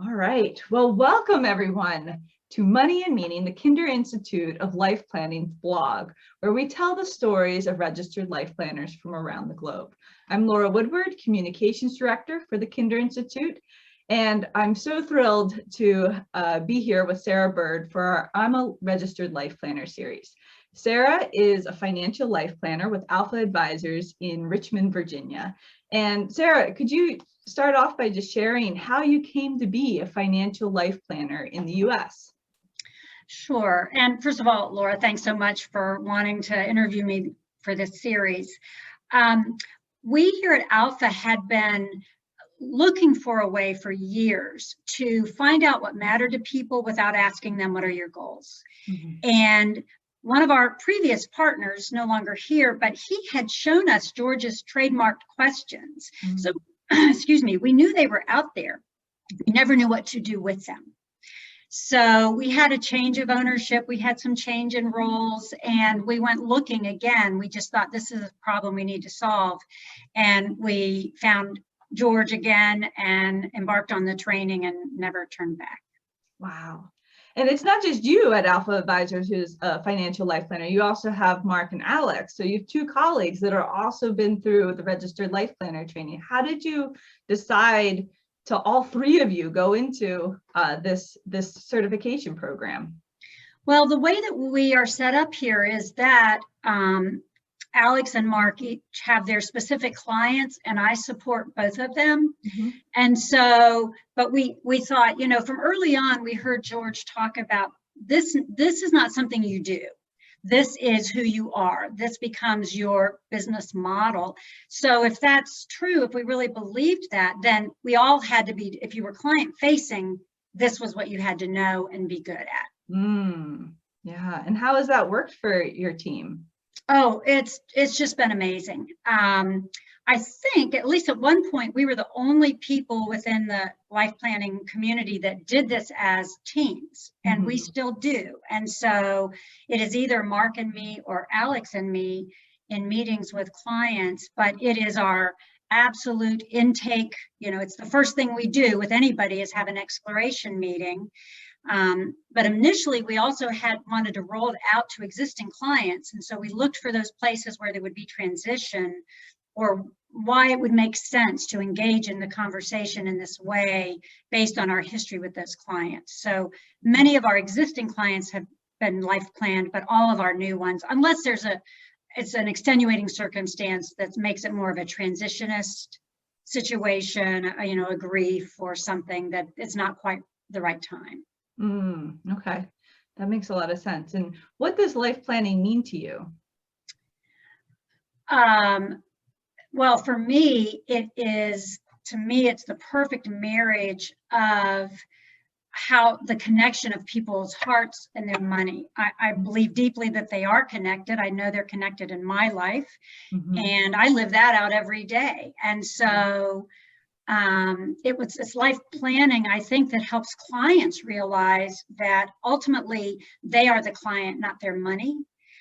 All right. Well, welcome everyone to Money and Meaning, the Kinder Institute of Life Planning blog, where we tell the stories of registered life planners from around the globe. I'm Lora Woodward, Communications Director for the Kinder Institute, and I'm so thrilled to be here with Sarah Byrd for our I'm a Registered Life Planner series. Sarah is a financial life planner with Alpha Advisors in Richmond, Virginia. And Sarah, could you start off by just sharing how you came to be a financial life planner in the US? Sure. And first of all, Laura, thanks so much for wanting to interview me for this series. We here at Alpha had been looking for a way for years to find out what mattered to people without asking them, what are your goals? Mm-hmm. And one of our previous partners, no longer here, but he had shown us George's trademarked questions. Mm-hmm. So, excuse me, we knew they were out there. We never knew what to do with them. So we had a change of ownership. We had some change in roles, and we went looking again. We just thought this is a problem we need to solve. And we found George again and embarked on the training and never turned back. Wow. And it's not just you at Alpha Advisors who's a financial life planner. You also have Mark and Alex. So you have two colleagues that are also been through the registered life planner training. How did you decide to all three of you go into this certification program? Well, the way that we are set up here is that Alex and Mark each have their specific clients, and I support both of them. Mm-hmm. And so, but we thought, you know, from early on, we heard George talk about this is not something you do. This is who you are. This becomes your business model. So if that's true, if we really believed that, then we all had to be, if you were client facing, this was what you had to know and be good at. Yeah. And how has that worked for your team? Oh, it's just been amazing. I think at least at one point we were the only people within the life planning community that did this as teams, and mm-hmm. we still do. And so it is either Mark and me or Alex and me in meetings with clients, but it is our absolute intake. You know, it's the first thing we do with anybody is have an exploration meeting. But initially we also wanted to roll it out to existing clients. And so we looked for those places where there would be transition or why it would make sense to engage in the conversation in this way based on our history with those clients. So many of our existing clients have been life planned, but all of our new ones, unless it's an extenuating circumstance that makes it more of a transitionist situation, you know, a grief or something that it's not quite the right time. Okay, that makes a lot of sense. And what does life planning mean to you? Well, for me, it's the perfect marriage of how the connection of people's hearts and their money. I believe deeply that they are connected. I know they're connected in my life, mm-hmm. and I live that out every day. And so it's life planning, I think, that helps clients realize that ultimately they are the client, not their money.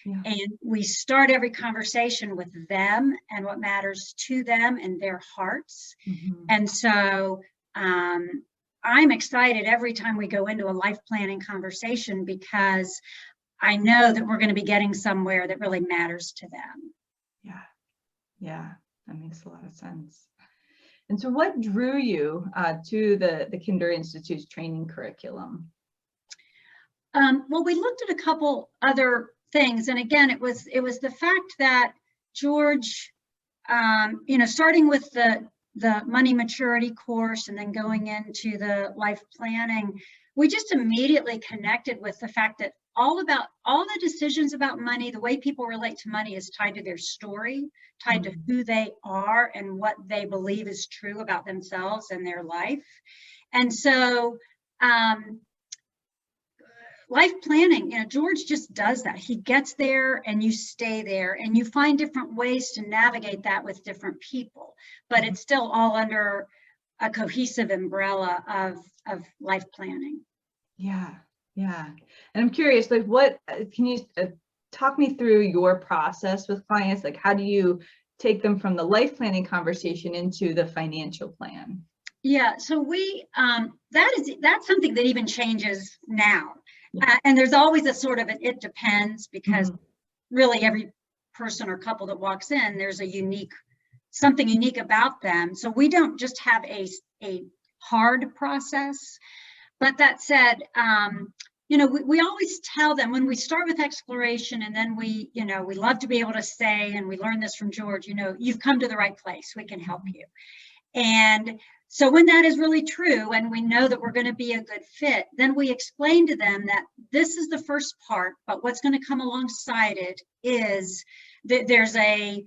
Yeah. And we start every conversation with them and what matters to them and their hearts. Mm-hmm. And so I'm excited every time we go into a life planning conversation because I know that we're going to be getting somewhere that really matters to them. Yeah, that makes a lot of sense. And so what drew you to the Kinder Institute's training curriculum? Well, we looked at a couple other things. And again, it was the fact that George, you know, starting with the money maturity course and then going into the life planning, we just immediately connected with the fact that all the decisions about money, the way people relate to money is tied to their story, tied to who they are and what they believe is true about themselves and their life. And so life planning, you know, George just does that. He gets there and you stay there and you find different ways to navigate that with different people, but it's still all under a cohesive umbrella of life planning. Yeah. And I'm curious, like, what can you talk me through your process with clients? Like, how do you take them from the life planning conversation into the financial plan? Yeah, so that's something that even changes now. And there's always a sort of an it depends, because really every person or couple that walks in, there's something unique about them. So we don't just have a hard process. But that said, we always tell them when we start with exploration, and then we love to be able to say, and we learned this from George, you've come to the right place, we can help you. And so when that is really true, and we know that we're going to be a good fit, then we explain to them that this is the first part, but what's going to come alongside it is that there's a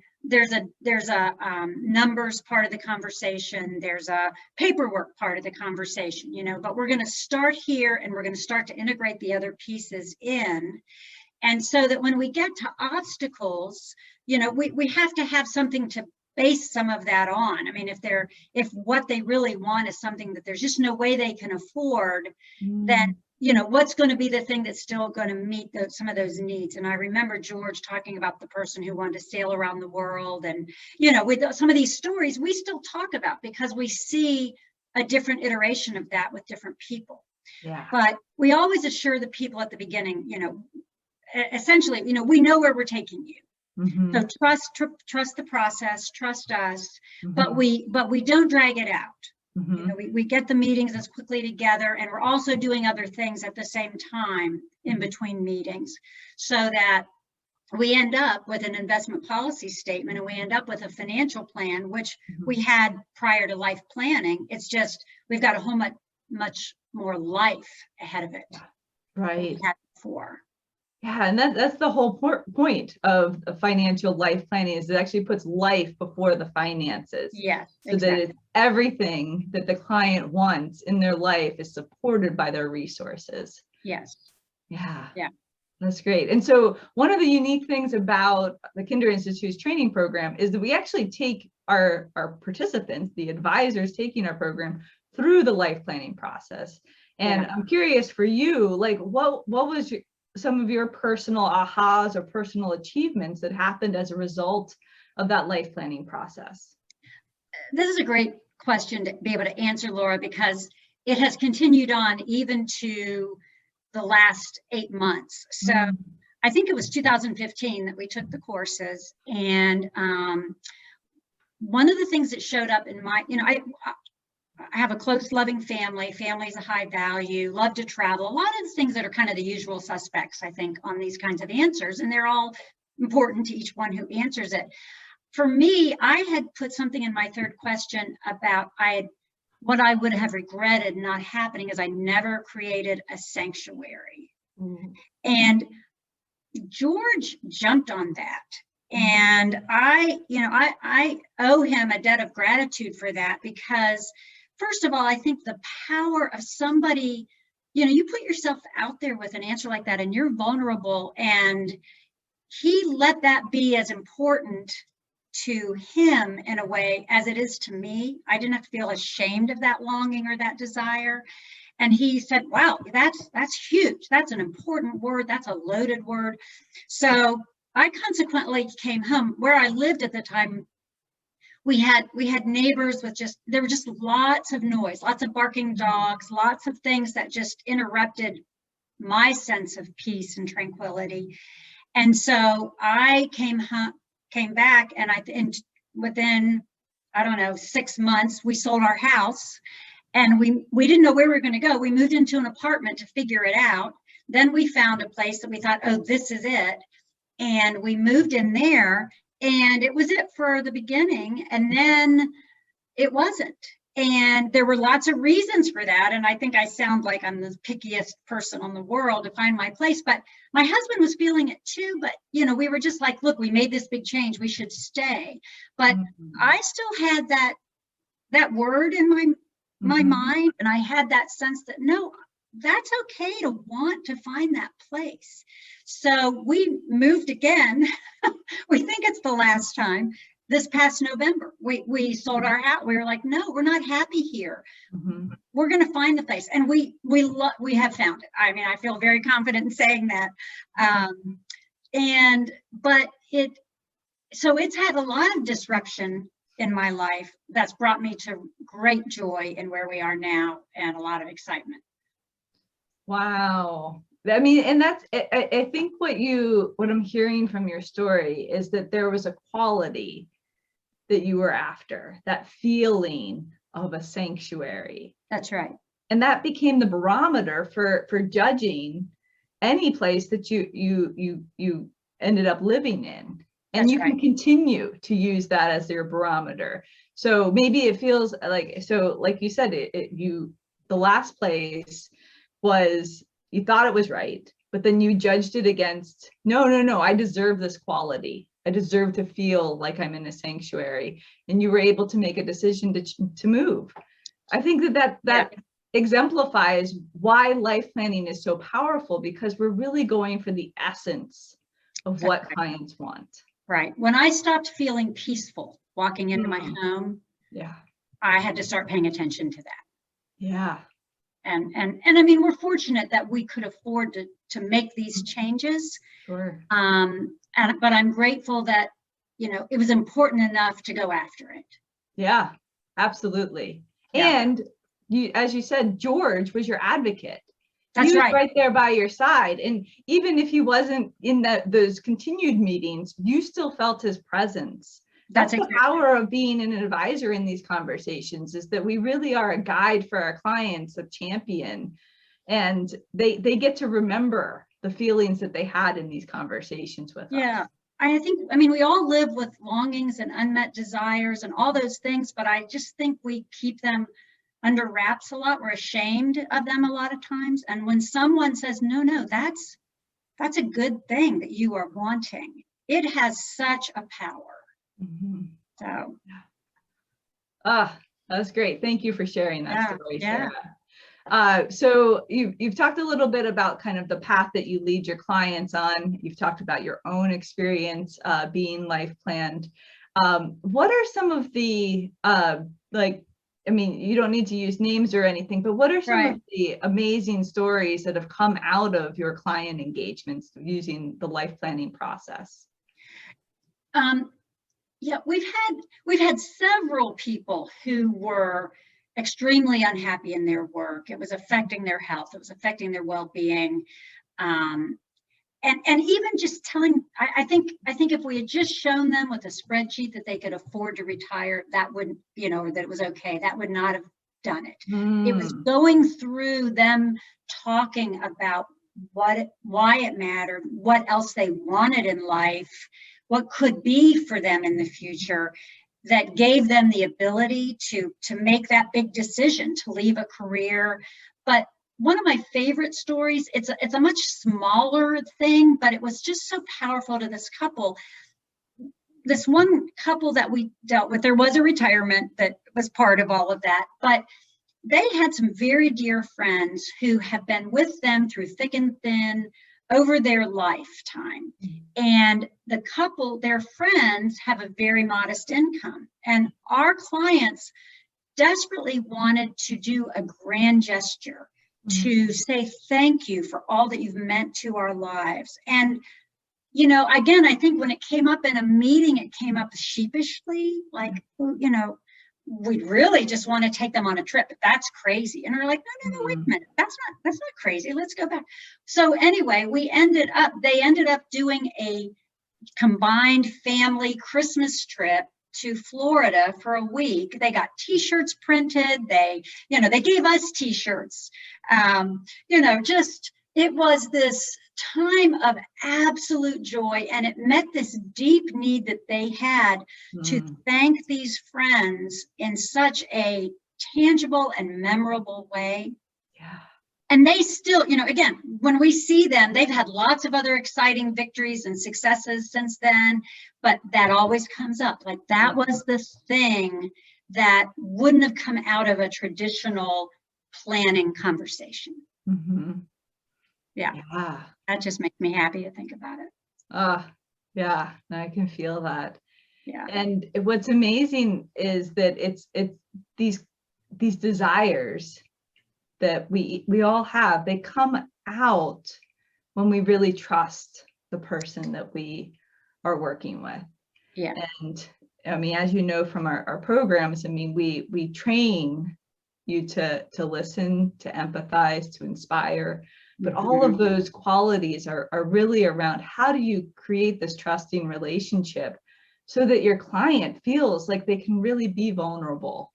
numbers part of the conversation, there's a paperwork part of the conversation, but we're going to start here, and we're going to start to integrate the other pieces in. And so that when we get to obstacles, we have to have something to base some of that on. I mean, if what they really want is something that there's just no way they can afford, then what's going to be the thing that's still going to meet some of those needs. And I remember George talking about the person who wanted to sail around the world, and with some of these stories we still talk about, because we see a different iteration of that with different people. Yeah. But we always assure the people at the beginning, essentially, we know where we're taking you. So trust the process, trust us, but we don't drag it out. We get the meetings as quickly together, and we're also doing other things at the same time in between meetings, so that we end up with an investment policy statement, and we end up with a financial plan, which we had prior to life planning. It's just we've got a whole much more life ahead of it. Right. Than we had before. Yeah, and that's the whole point of financial life planning, is it actually puts life before the finances. Yes, so exactly. That it's everything that the client wants in their life is supported by their resources. Yes. Yeah. Yeah. That's great. And so one of the unique things about the Kinder Institute's training program is that we actually take our participants, the advisors taking our program, through the life planning process. And I'm curious for you, like what was some of your personal ahas or personal achievements that happened as a result of that life planning process? This is a great question to be able to answer, Laura, because it has continued on even to the last 8 months. So I think it was 2015 that we took the courses. And one of the things that showed up in my, I have a close, loving family. Family's a high value, love to travel. A lot of the things that are kind of the usual suspects, I think, on these kinds of answers, and they're all important to each one who answers it. For me, I had put something in my third question about what I would have regretted not happening is I never created a sanctuary. And George jumped on that. And I owe him a debt of gratitude for that, because first of all, I think the power of somebody, you put yourself out there with an answer like that, and you're vulnerable, and he let that be as important to him in a way as it is to me. I didn't have to feel ashamed of that longing or that desire. And he said, wow, that's huge. That's an important word. That's a loaded word. So I consequently came home. Where I lived at the time, we had neighbors with there were just lots of noise, lots of barking dogs, lots of things that just interrupted my sense of peace and tranquility. And so I came back, and within, I don't know, 6 months, we sold our house, and we didn't know where we were going to go. We moved into an apartment to figure it out. Then we found a place that we thought, oh, this is it. And we moved in there, and it was it for the beginning. And then it wasn't. And there were lots of reasons for that. And I think I sound like I'm the pickiest person in the world to find my place. But my husband was feeling it too. But, we were just like, look, we made this big change. We should stay. But I still had that word in my mind. And I had that sense that, no, that's okay to want to find that place. So we moved again. We think it's the last time. This past November, we sold our house. We were like, no, we're not happy here. We're going to find the place, and we have found it. I mean, I feel very confident in saying that. But it's had a lot of disruption in my life that's brought me to great joy in where we are now and a lot of excitement. Wow. I mean, and that's, I think what I'm hearing from your story is that there was a quality that you were after, that feeling of a sanctuary. That's right. And that became the barometer for judging any place that you ended up living in. And That's you right. can continue to use that as your barometer. So maybe it feels like, so like you said, the last place was, you thought it was right, but then you judged it against, no, I deserve this quality. I deserve to feel like I'm in a sanctuary. And you were able to make a decision to move. I think that exemplifies why life planning is so powerful, because we're really going for the essence of what clients want. Right. When I stopped feeling peaceful walking into my home, I had to start paying attention to that. Yeah. And I mean, we're fortunate that we could afford to make these changes. Sure. But I'm grateful that, it was important enough to go after it. Yeah, absolutely. Yeah. And you, as you said, George was your advocate. That's he was right. right there by your side. And even if he wasn't in those continued meetings, you still felt his presence. That's the power of being an advisor in these conversations, is that we really are a guide for our clients, a champion, and they get to remember the feelings that they had in these conversations with us. Yeah, I mean, we all live with longings and unmet desires and all those things, but I just think we keep them under wraps a lot. We're ashamed of them a lot of times. And when someone says, no, that's a good thing that you are wanting, it has such a power. So. That's great. Thank you for sharing that story, yeah. Sarah. So you've talked a little bit about kind of the path that you lead your clients on. You've talked about your own experience being life planned. What are some of the, I mean, you don't need to use names or anything, but what are some of the amazing stories that have come out of your client engagements using the life planning process? Yeah, we've had several people who were extremely unhappy in their work. It was affecting their health. It was affecting their well-being. And even just telling, I think if we had just shown them with a spreadsheet that they could afford to retire, that wouldn't, that it was okay, that would not have done it. It was going through them talking about why it mattered, what else they wanted in life, what could be for them in the future, that gave them the ability to make that big decision to leave a career. But one of my favorite stories, it's a much smaller thing, but it was just so powerful to this couple. This one couple that we dealt with, there was a retirement that was part of all of that, but they had some very dear friends who have been with them through thick and thin over their lifetime. And the couple, their friends, have a very modest income. And our clients desperately wanted to do a grand gesture to say thank you for all that you've meant to our lives. And, again, I think when it came up in a meeting, it came up sheepishly, like, we'd really just want to take them on a trip, but that's crazy. And we're like, no, wait a minute, that's not crazy. Let's go back. So anyway, they ended up doing a combined family Christmas trip to Florida for a week. They got t-shirts printed. They gave us t-shirts. It was this time of absolute joy, and it met this deep need that they had to thank these friends in such a tangible and memorable way. Yeah. And they still, again, when we see them, they've had lots of other exciting victories and successes since then, but that always comes up. Like, that was the thing that wouldn't have come out of a traditional planning conversation. Yeah. That just makes me happy to think about it. Yeah, I can feel that. Yeah. And what's amazing is that it's these desires that we all have, they come out when we really trust the person that we are working with. Yeah. And I mean, as you know from our programs, I mean, we train you to listen, to empathize, to inspire, but all of those qualities are really around how do you create this trusting relationship so that your client feels like they can really be vulnerable.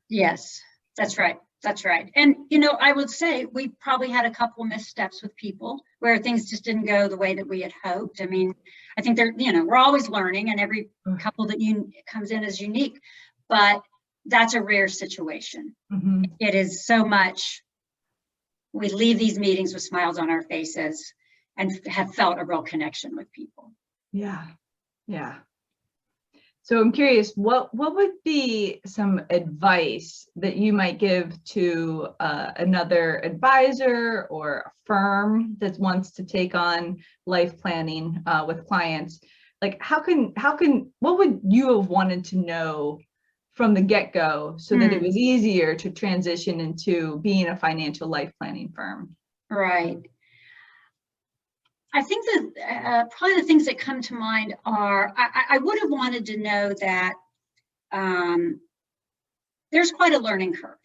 Yes, that's right. That's right. And, you know, I would say we probably had a couple missteps with people where things just didn't go the way that we had hoped. I mean, I think we're always learning, and every couple that comes in is unique, but that's a rare situation. Mm-hmm. It is so much, we leave these meetings with smiles on our faces and have felt a real connection with people. Yeah. Yeah. So I'm curious, what would be some advice that you might give to another advisor or a firm that wants to take on life planning with clients? Like, what would you have wanted to know from the get-go so that it was easier to transition into being a financial life planning firm? Right. I think that probably the things that come to mind are, I would have wanted to know that there's quite a learning curve.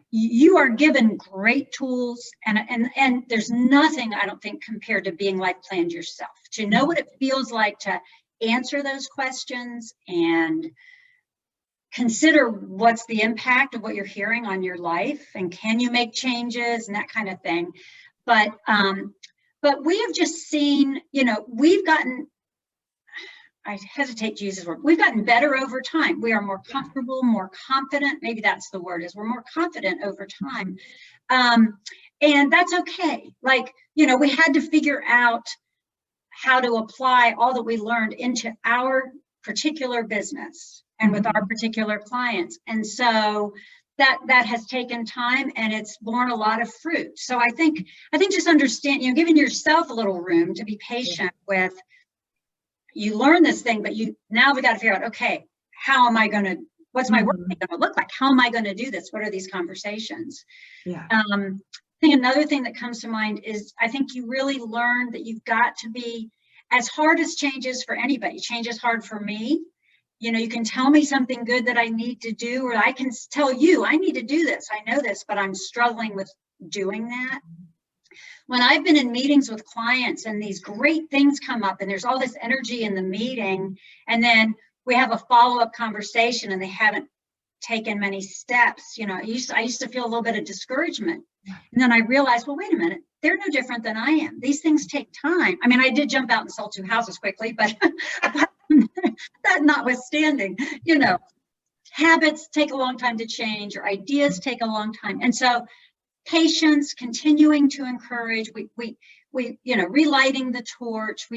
You are given great tools, and there's nothing, I don't think, compared to being life planned yourself. To know what it feels like to answer those questions and consider what's the impact of what you're hearing on your life, and can you make changes and that kind of thing. But we have just seen, we've gotten, I hesitate to use this word, we've gotten better over time. We are more comfortable, more confident. Maybe that's the word, is we're more confident over time. And that's okay. Like, we had to figure out how to apply all that we learned into our particular business and with our particular clients. And so that has taken time, and it's borne a lot of fruit. So I think just understand, giving yourself a little room to be patient with, you learn this thing, but now we got to figure out, okay, how am I going to, what's my work going to look like? How am I going to do this? What are these conversations? Yeah. I think another thing that comes to mind is, I think you really learn that you've got to be, as hard as change is for anybody, change is hard for me. You can tell me something good that I need to do, or I can tell you, I need to do this. I know this, but I'm struggling with doing that. When I've been in meetings with clients and these great things come up and there's all this energy in the meeting, and then we have a follow-up conversation and they haven't taken many steps, I used to feel a little bit of discouragement. And then I realized, well, wait a minute, they're no different than I am. These things take time. I mean, I did jump out and sell 2 houses quickly, but that notwithstanding, habits take a long time to change, or ideas take a long time. And so patience, continuing to encourage, we relighting the torch,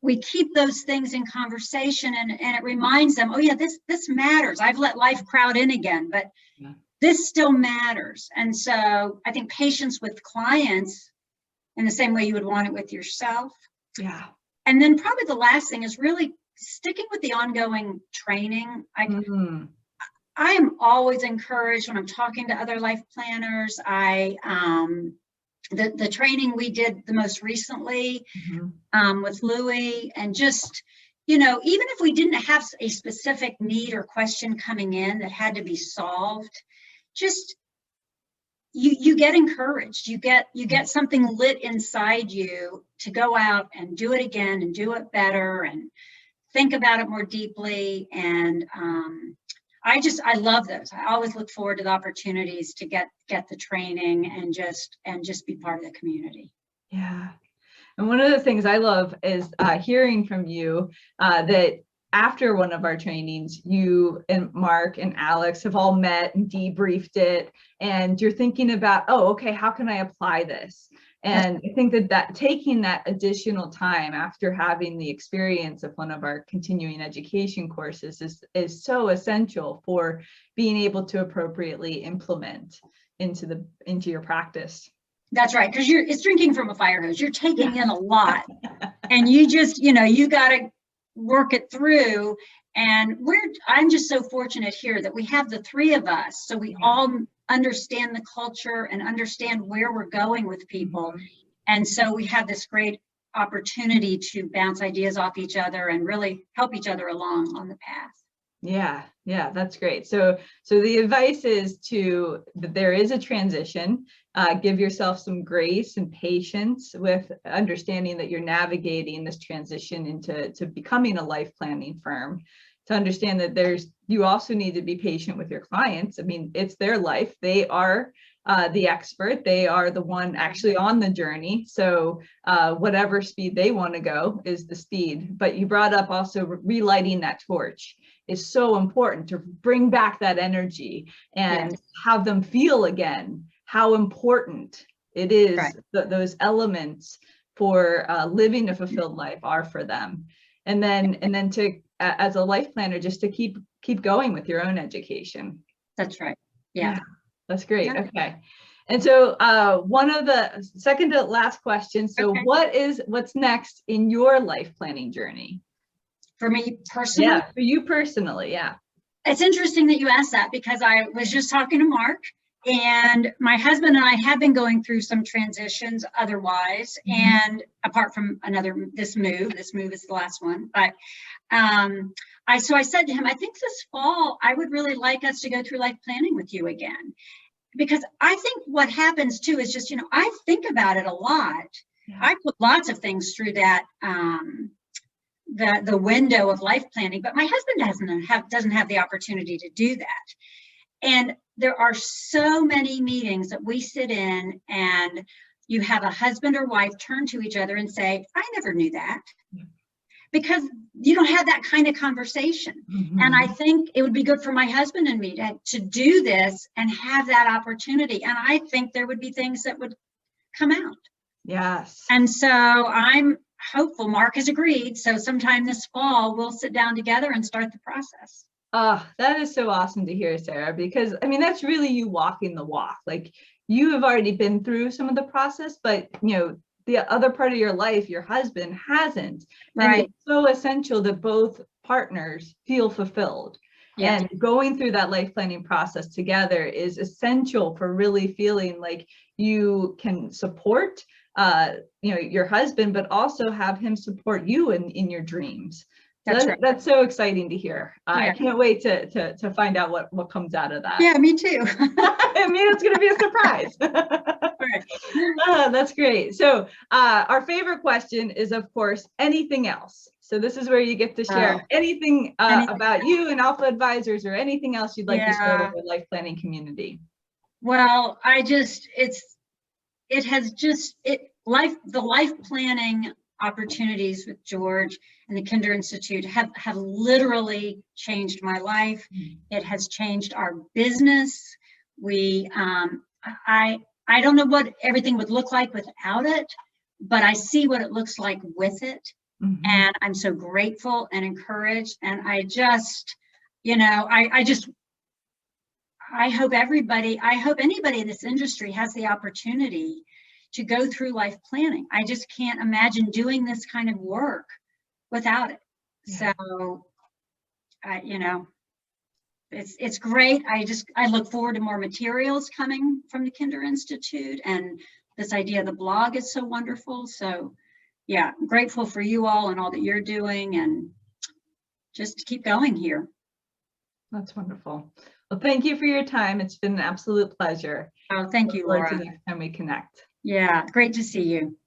we keep those things in conversation, and it reminds them, oh yeah, this matters. I've let life crowd in again, but this still matters. And so I think patience with clients in the same way you would want it with yourself. Yeah. And then probably the last thing is really sticking with the ongoing training. I am always encouraged when I'm talking to other life planners. The training we did the most recently with Louie, and just, even if we didn't have a specific need or question coming in that had to be solved, just you get encouraged. You get something lit inside you to go out and do it again and do it better and think about it more deeply. And I love those. I always look forward to the opportunities to get the training and just be part of the community. Yeah. And one of the things I love is hearing from you that after one of our trainings, you and Mark and Alex have all met and debriefed it, and you're thinking about, oh, okay, how can I apply this? And I think that taking that additional time after having the experience of one of our continuing education courses is so essential for being able to appropriately implement into your practice. That's right, because it's drinking from a fire hose. You're taking in a lot, and you just, you got to work it through. And I'm just so fortunate here that we have the 3 of us, so we all understand the culture and understand where we're going with people. And so we have this great opportunity to bounce ideas off each other and really help each other along on the path. Yeah, that's great. So the advice is that there is a transition. Give yourself some grace and patience with understanding that you're navigating this transition into becoming a life planning firm. To understand that you also need to be patient with your clients. I mean, it's their life. They are the expert. They are the one actually on the journey. So whatever speed they want to go is the speed. But you brought up also relighting that torch is so important to bring back that energy and have them feel again how important it is those elements for living a fulfilled life are for them. And then to as a life planner, just to keep going with your own education. That's right. Yeah. That's great. Yeah. Okay. And so one of the second to last question. So what's next in your life planning journey? For me personally? Yeah, for you personally, yeah. It's interesting that you asked that, because I was just talking to Mark, and my husband and I have been going through some transitions otherwise, and apart from this move is the last one. But I said to him, I think this fall, I would really like us to go through life planning with you again. Because I think what happens too is just, I think about it a lot. Yeah. I put lots of things through that, the window of life planning, but my husband doesn't have the opportunity to do that. And there are so many meetings that we sit in, and you have a husband or wife turn to each other and say, I never knew that. Because you don't have that kind of conversation. And I think it would be good for my husband and me to do this and have that opportunity. And I think there would be things that would come out. Yes. And so I'm hopeful. Mark has agreed. So sometime this fall, we'll sit down together and start the process. That is so awesome to hear, Sarah, because I mean, that's really you walking the walk. Like, you have already been through some of the process, but the other part of your life, your husband hasn't. Right. And it's so essential that both partners feel fulfilled. Yeah. And going through that life planning process together is essential for really feeling like you can support your husband, but also have him support you in your dreams. That's so exciting to hear. I can't wait to find out what comes out of that. Yeah, me too. I mean, it's going to be a surprise. That's great. So our favorite question is, of course, anything else. So this is where you get to share anything about you and Alpha Advisors, or anything else you'd like to share with the life planning community. Well, the life planning opportunities with George and the Kinder Institute have literally changed my life. It has changed our business. I don't know what everything would look like without it, but I see what it looks like with it. And I'm so grateful and encouraged. And I hope anybody in this industry has the opportunity to go through life planning. I just can't imagine doing this kind of work without it. Yeah. So, it's great. I look forward to more materials coming from the Kinder Institute, and this idea of the blog is so wonderful. So yeah, I'm grateful for you all and all that you're doing, and just keep going here. That's wonderful. Well, thank you for your time. It's been an absolute pleasure. Oh, thank you, Laura. Until next time we connect. Yeah, great to see you.